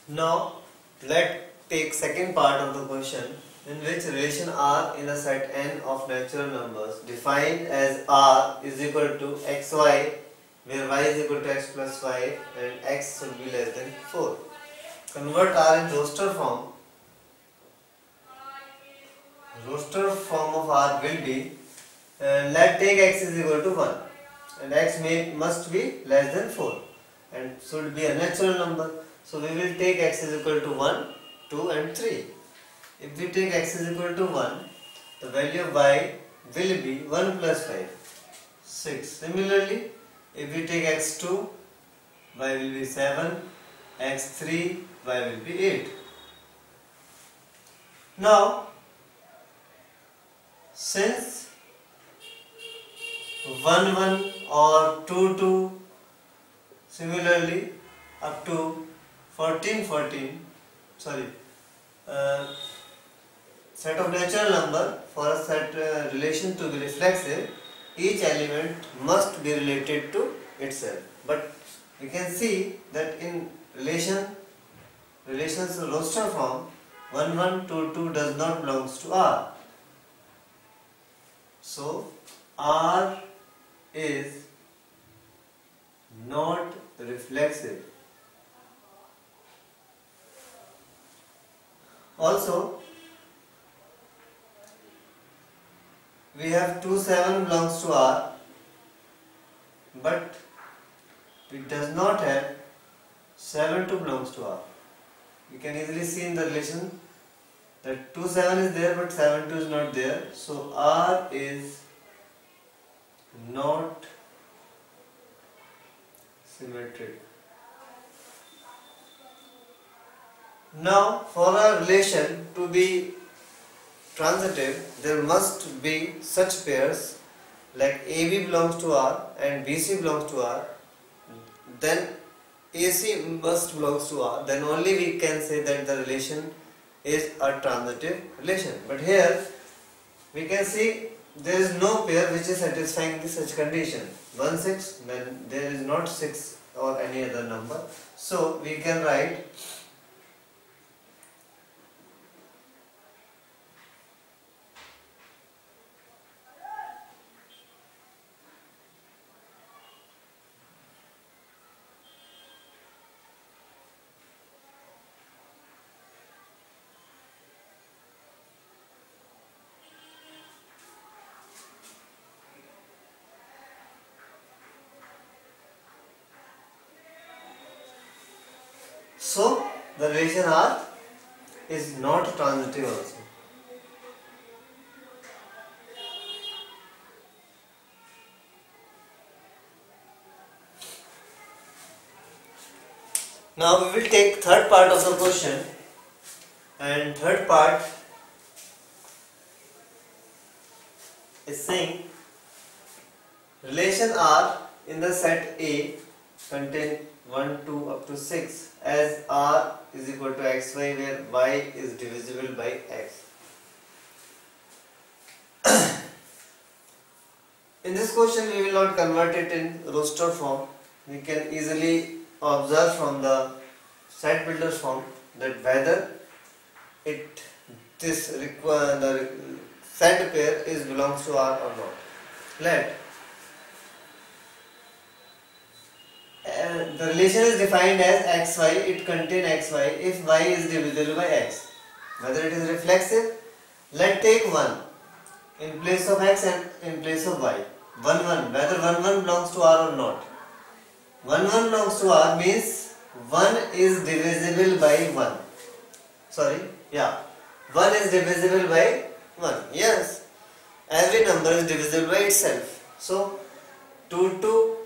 Now let's take second part of the question, in which relation R in a set n of natural numbers defined as R is equal to xy, where y is equal to x plus 5 and x should be less than 4. Convert R in roster form. Roster form of R will be, let take x is equal to 1 and x must be less than 4 and should be a natural number. So we will take x is equal to 1, 2 and 3. If we take x is equal to 1, the value of y will be 1 plus 5, 6. Similarly, if we take x2, y will be 7, x3, y will be 8. Now, since 1, 1 or 2, 2, similarly up to 14, 14, set of natural number, for a set relation to be reflexive, each element must be related to itself. But we can see that in relations roster form, 1, 1, 2, 2 does not belongs to R. So R is not reflexive. Also, we have 2, 7 belongs to R, but it does not have 7, 2 belongs to R. You can easily see in the relation that 2, 7 is there, but 7, 2 is not there. So R is not symmetric. Now, for a relation to be transitive, there must be such pairs like AB belongs to R and BC belongs to R, then AC must belongs to R, then only we can say that the relation is a transitive relation. But here we can see there is no pair which is satisfying such condition. 1, 6, then there is not 6 or any other number. So we can write so the relation R is not transitive also. Now we will take third part of the question, and third part is saying relation R in the set A contain 1, 2 up to 6 as R is equal to xy, where y is divisible by x. In this question we will not convert it in roster form. We can easily observe from the set builder form that whether the set pair is belongs to R or not. Let the relation is defined as xy, it contains xy if y is divisible by x. Whether it is reflexive, let take 1 in place of x and in place of y. 1, 1, whether 1, 1 belongs to R or not. 1, 1 belongs to R means 1 is divisible by 1. 1 is divisible by 1. Yes, every number is divisible by itself. So 2, 2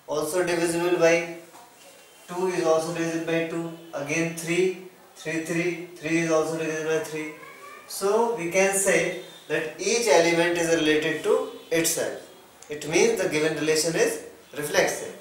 also divisible by 2 is also divisible by 2. Again 3, 3, 3, 3 is also divisible by 3. So we can say that each element is related to itself. It means the given relation is reflexive.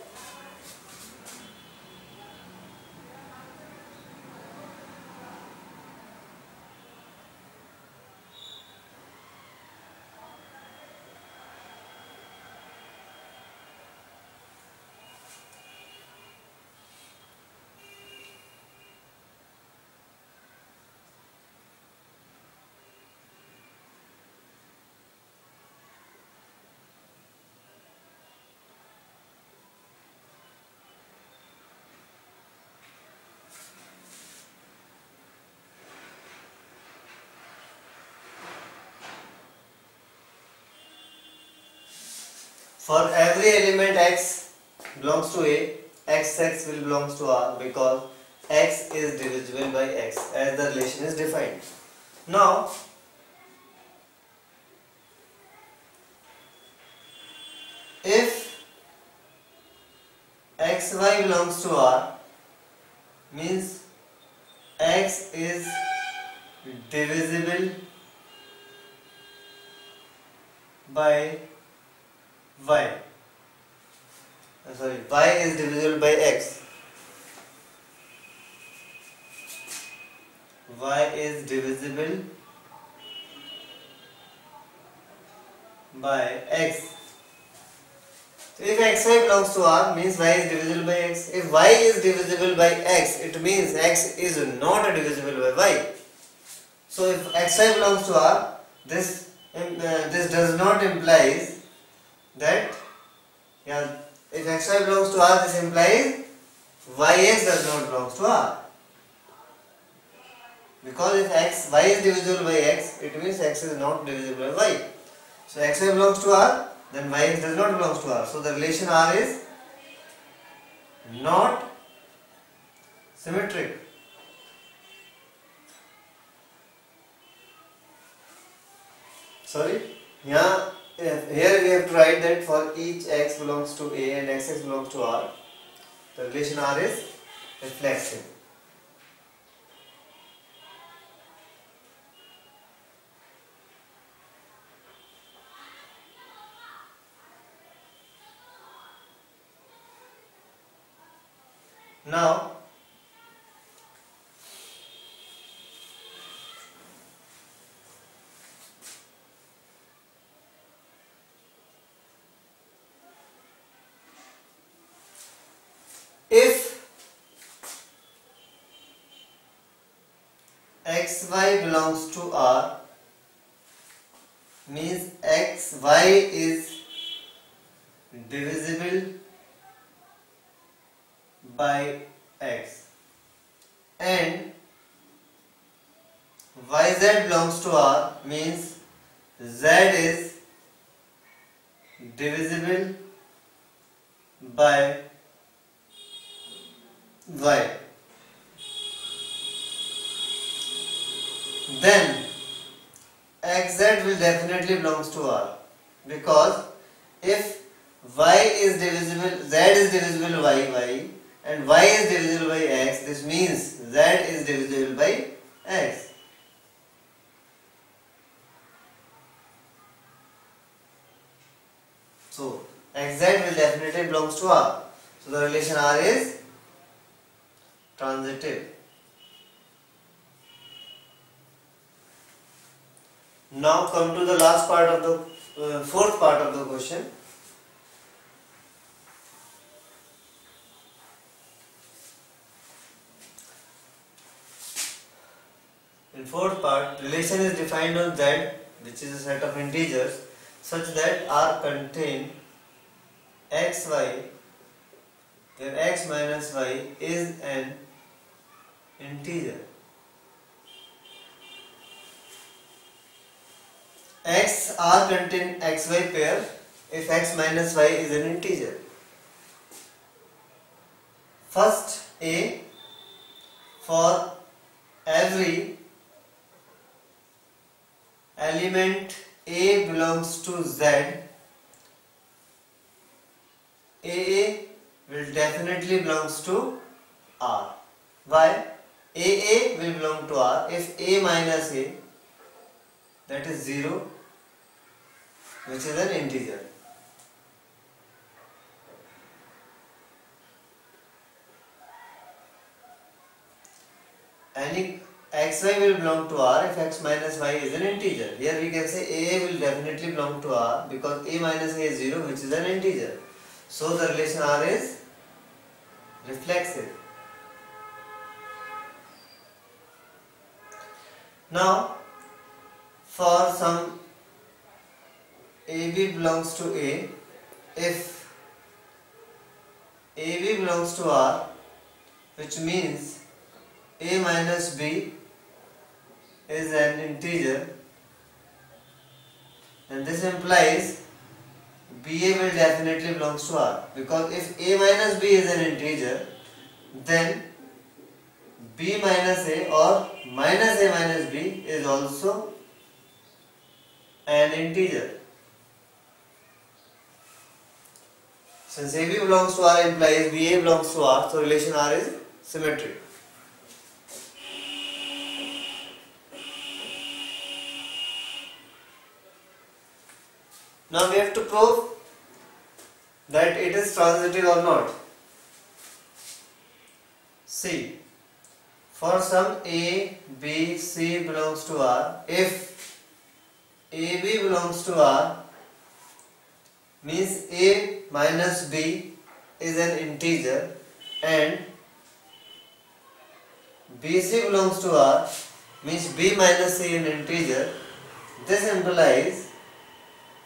For every element x belongs to A, x will belongs to R because x is divisible by x as the relation is defined. Now, if xy belongs to R, means x is divisible by y. Y is divisible by x. Y is divisible by x. So if xy belongs to R, means y is divisible by x. If y is divisible by x, it means x is not divisible by y. So if xy belongs to R, this does not implies that, if xy belongs to R, this implies yx does not belong to R. Because if y is divisible by x, it means x is not divisible by y. So xy belongs to R, then yx does not belong to R. So the relation R is not symmetric. Here we have to write that for each x belongs to A and xx belongs to R, the relation R is reflexive. Now, if xy belongs to R, means xy is divisible by x, and yz belongs to R, means z is divisible by y. Then xz will definitely belongs to R, because if y is divisible, z is divisible by y and y is divisible by x, this means z is divisible by x. So xz will definitely belongs to R. So the relation R is transitive. Now come to the last part of the fourth part of the question. In fourth part, relation is defined on Z, which is a set of integers, such that R contain xy, where x minus y is an integer. X R contain xy pair if x minus y is an integer. First A, for every element A belongs to Z, AA will definitely belongs to R. Why? AA will belong to R if A minus A, that is 0, which is an integer. Any xy will belong to R if x minus y is an integer. Here we can say AA will definitely belong to R because A minus A is 0, which is an integer. So the relation R is reflexive. Now, for some AB belongs to A, if AB belongs to R, which means A minus B is an integer, and this implies BA will definitely belongs to R, because if A minus B is an integer, then B minus A or minus A minus B is also an integer. Since AB belongs to R implies BA belongs to R, so relation R is symmetric. Now we have to prove that it is transitive or not. See, for some A, B, C belongs to R, if AB belongs to R, means A minus B is an integer and BC belongs to R, means B minus C is an integer. This implies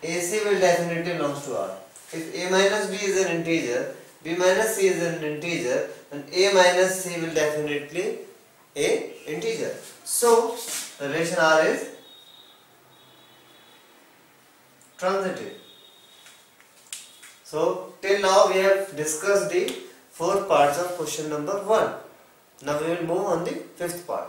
AC will definitely belongs to R. If A minus B is an integer, B minus C is an integer, then A minus C will definitely a integer. So the relation R is transitive. So till now we have discussed the 4 parts of question number 1. Now we will move on the 5th part.